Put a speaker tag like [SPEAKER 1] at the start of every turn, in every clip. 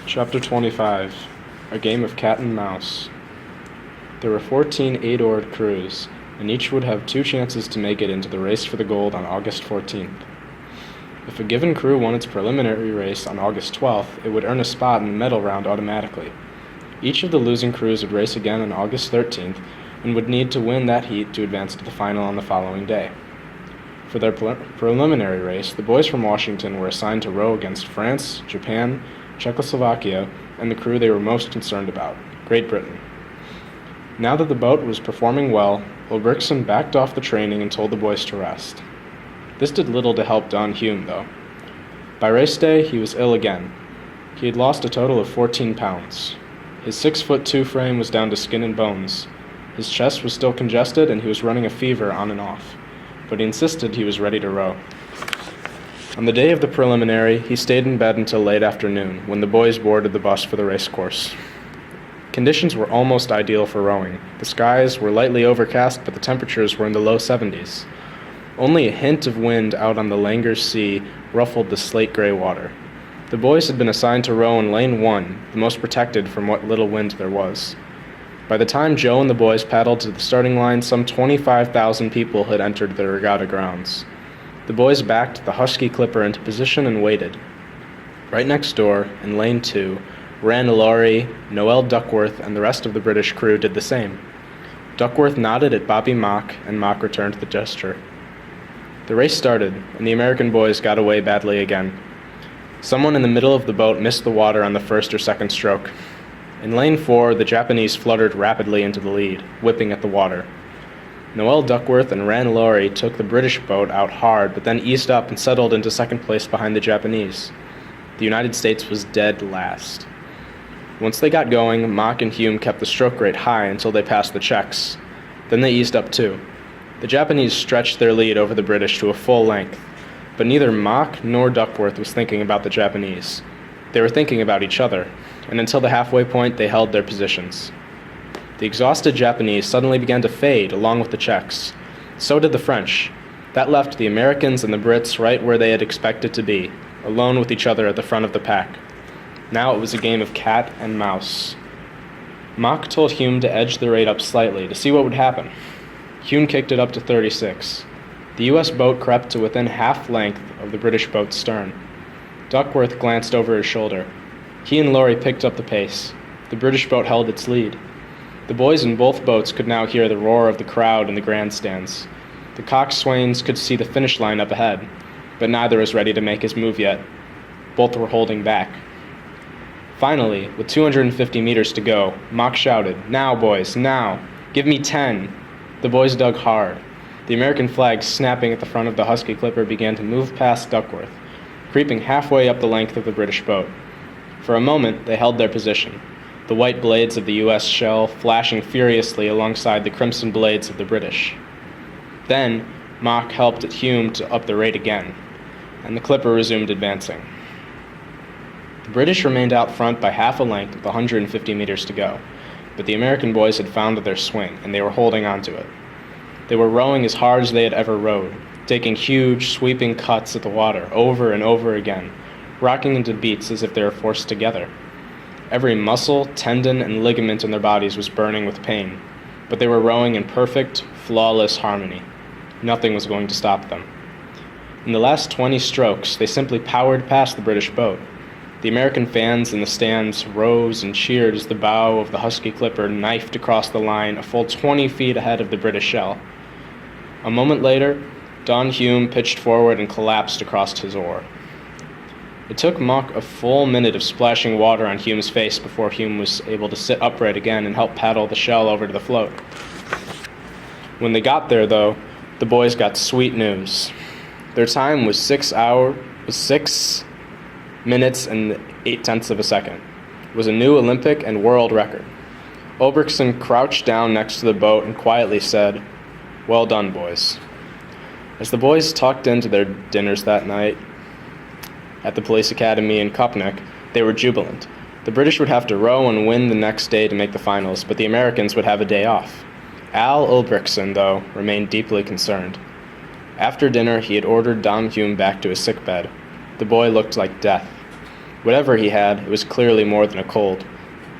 [SPEAKER 1] Chapter 25 A Game of Cat and Mouse. There were 14 eight-oared crews, and each would have 2 chances to make it into the race for the gold on August 14th. If a given crew won its preliminary race on August 12th, it would earn a spot in the medal round automatically. Each of the losing crews would race again on August 13th and would need to win that heat to advance to the final on the following day. For their preliminary race, the boys from Washington were assigned to row against France, Japan, Czechoslovakia, and the crew they were most concerned about, Great Britain. Now that the boat was performing well, Ulrichsen backed off the training and told the boys to rest. This did little to help Don Hume, though. By race day, he was ill again. He had lost a total of 14 pounds. His 6'2" frame was down to skin and bones. His chest was still congested, and he was running a fever on and off, but he insisted he was ready to row. On the day of the preliminary, he stayed in bed until late afternoon, when the boys boarded the bus for the race course. Conditions were almost ideal for rowing. The skies were lightly overcast, but the temperatures were in the low 70s. Only a hint of wind out on the Langer Sea ruffled the slate-gray water. The boys had been assigned to row in lane 1, the most protected from what little wind there was. By the time Joe and the boys paddled to the starting line, some 25,000 people had entered the regatta grounds. The boys backed the Husky Clipper into position and waited. Right next door, in lane 2, Rand Laurie, Noel Duckworth, and the rest of the British crew did the same. Duckworth nodded at Bobby Mock, and Mock returned the gesture. The race started, and the American boys got away badly again. Someone in the middle of the boat missed the water on the first or second stroke. In lane 4, the Japanese fluttered rapidly into the lead, whipping at the water. Noel Duckworth and Rand Laurie took the British boat out hard, but then eased up and settled into second place behind the Japanese. The United States was dead last. Once they got going, Mock and Hume kept the stroke rate high until they passed the Czechs. Then they eased up too. The Japanese stretched their lead over the British to a full length, but neither Mock nor Duckworth was thinking about the Japanese. They were thinking about each other, and until the halfway point they held their positions. The exhausted Japanese suddenly began to fade along with the Czechs. So did the French. That left the Americans and the Brits right where they had expected to be, alone with each other at the front of the pack. Now it was a game of cat and mouse. Mock told Hume to edge the rate up slightly to see what would happen. Hume kicked it up to 36. The U.S. boat crept to within half length of the British boat's stern. Duckworth glanced over his shoulder. He and Laurie picked up the pace. The British boat held its lead. The boys in both boats could now hear the roar of the crowd in the grandstands. The coxswains could see the finish line up ahead, but neither was ready to make his move yet. Both were holding back. Finally, with 250 meters to go, Mock shouted, "Now, boys, now! Give me 10!" The boys dug hard. The American flag snapping at the front of the Husky Clipper began to move past Duckworth, creeping halfway up the length of the British boat. For a moment, they held their position, the white blades of the U.S. shell flashing furiously alongside the crimson blades of the British. Then, Mock helped Hume to up the rate again, and the Clipper resumed advancing. The British remained out front by half a length with 150 meters to go, but the American boys had found their swing, and they were holding on to it. They were rowing as hard as they had ever rowed, taking huge, sweeping cuts at the water over and over again, rocking into beats as if they were forced together. Every muscle, tendon, and ligament in their bodies was burning with pain, but they were rowing in perfect, flawless harmony. Nothing was going to stop them. In the last 20 strokes, they simply powered past the British boat. The American fans in the stands rose and cheered as the bow of the Husky Clipper knifed across the line a full 20 feet ahead of the British shell. A moment later, Don Hume pitched forward and collapsed across his oar. It took Mock a full minute of splashing water on Hume's face before Hume was able to sit upright again and help paddle the shell over to the float. When they got there, though, the boys got sweet news. Their time was 6 minutes and 0.8 of a second. It was a new Olympic and world record. Ulrichsen crouched down next to the boat and quietly said, "Well done, boys." As the boys tucked into their dinners that night at the police academy in Kopnik, they were jubilant. The British would have to row and win the next day to make the finals, but the Americans would have a day off. Al Ulrichsen, though, remained deeply concerned. After dinner, he had ordered Don Hume back to his sickbed. The boy looked like death. Whatever he had, it was clearly more than a cold.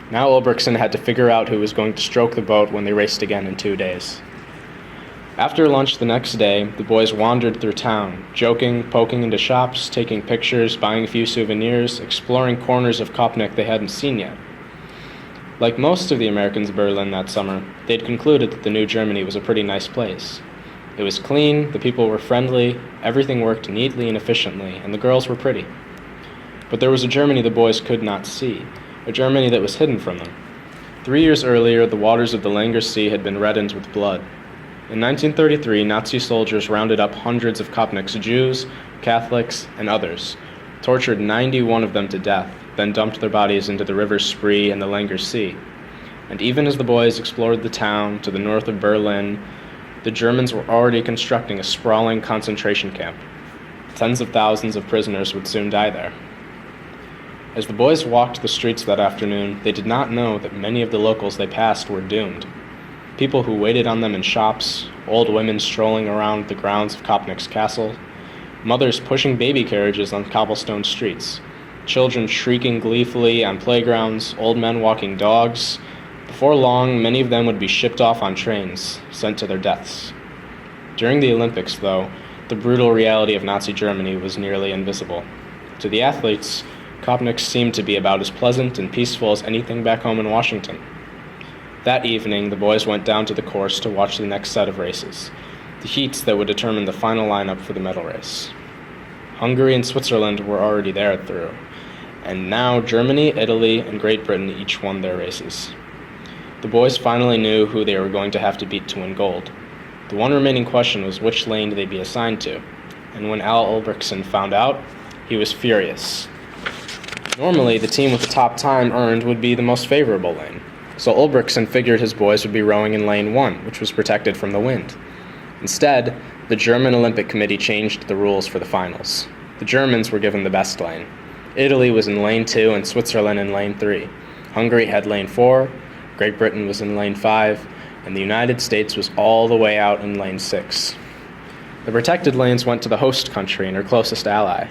[SPEAKER 1] Now Ulbrichtsen had to figure out who was going to stroke the boat when they raced again in 2 days. After lunch the next day, the boys wandered through town, joking, poking into shops, taking pictures, buying a few souvenirs, exploring corners of Kopnik they hadn't seen yet. Like most of the Americans of Berlin that summer, they'd concluded that the new Germany was a pretty nice place. It was clean, the people were friendly, everything worked neatly and efficiently, and the girls were pretty. But there was a Germany the boys could not see, a Germany that was hidden from them. 3 years earlier, the waters of the Langer Sea had been reddened with blood. In 1933, Nazi soldiers rounded up hundreds of Kopnik's Jews, Catholics, and others, tortured 91 of them to death, then dumped their bodies into the rivers Spree and the Langer Sea. And even as the boys explored the town to the north of Berlin, the Germans were already constructing a sprawling concentration camp. Tens of thousands of prisoners would soon die there. As the boys walked the streets that afternoon, they did not know that many of the locals they passed were doomed. People who waited on them in shops, old women strolling around the grounds of Kopnik's castle, mothers pushing baby carriages on cobblestone streets, children shrieking gleefully on playgrounds, old men walking dogs. Before long, many of them would be shipped off on trains, sent to their deaths. During the Olympics, though, the brutal reality of Nazi Germany was nearly invisible. To the athletes, Kopnik seemed to be about as pleasant and peaceful as anything back home in Washington. That evening, the boys went down to the course to watch the next set of races, the heats that would determine the final lineup for the medal race. Hungary and Switzerland were already there through, and now Germany, Italy, and Great Britain each won their races. The boys finally knew who they were going to have to beat to win gold. The one remaining question was which lane they'd be assigned to, and when Al Ulbrichtsen found out, he was furious. Normally, the team with the top time earned would be the most favorable lane, so Ulbrichtsen figured his boys would be rowing in lane 1, which was protected from the wind. Instead, the German Olympic Committee changed the rules for the finals. The Germans were given the best lane. Italy was in lane 2 and Switzerland in lane 3. Hungary had lane 4, Great Britain was in lane 5, and the United States was all the way out in lane 6. The protected lanes went to the host country and her closest ally.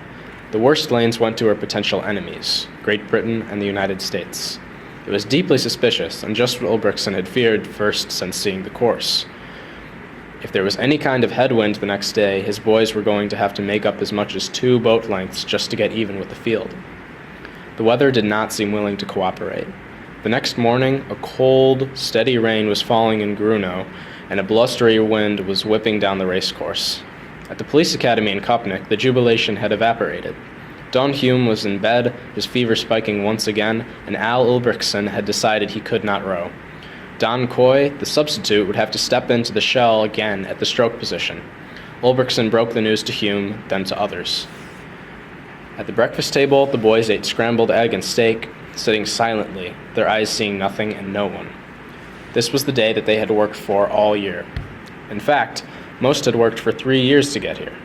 [SPEAKER 1] The worst lanes went to her potential enemies, Great Britain and the United States. It was deeply suspicious, and just what Ulbrichtsen had feared first since seeing the course. If there was any kind of headwind the next day, his boys were going to have to make up as much as 2 boat lengths just to get even with the field. The weather did not seem willing to cooperate. The next morning, a cold, steady rain was falling in Grunow, and a blustery wind was whipping down the racecourse. At the police academy in Kopnik, the jubilation had evaporated. Don Hume was in bed, his fever spiking once again, and Al Ulbrichtsen had decided he could not row. Don Coy, the substitute, would have to step into the shell again at the stroke position. Ulbrichtsen broke the news to Hume, then to others. At the breakfast table, the boys ate scrambled egg and steak, sitting silently, their eyes seeing nothing and no one. This was the day that they had worked for all year. In fact, most had worked for 3 years to get here.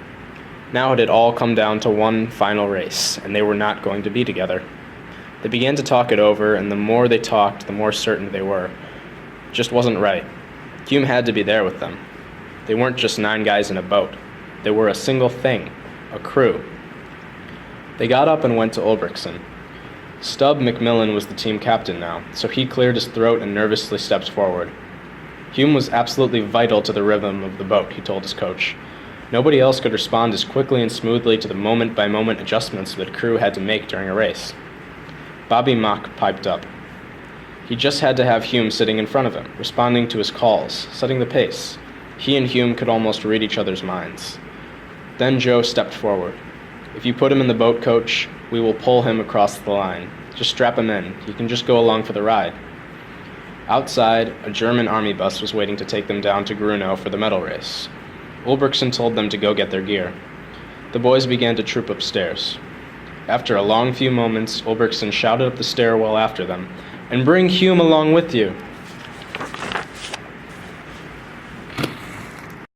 [SPEAKER 1] Now it had all come down to one final race, and they were not going to be together. They began to talk it over, and the more they talked, the more certain they were. It just wasn't right. Hume had to be there with them. They weren't just 9 guys in a boat. They were a single thing, a crew. They got up and went to Ulbrichtsen. Stub McMillan was the team captain now, so he cleared his throat and nervously stepped forward. Hume was absolutely vital to the rhythm of the boat, he told his coach. Nobody else could respond as quickly and smoothly to the moment-by-moment adjustments that a crew had to make during a race. Bobby Mock piped up. He just had to have Hume sitting in front of him, responding to his calls, setting the pace. He and Hume could almost read each other's minds. Then Joe stepped forward. If you put him in the boat, coach, we will pull him across the line. Just strap him in. He can just go along for the ride. Outside, a German army bus was waiting to take them down to Grunow for the medal race. Ulbrichtsen told them to go get their gear. The boys began to troop upstairs. After a long few moments, Ulbrichtsen shouted up the stairwell after them, "And bring Hume along with you!"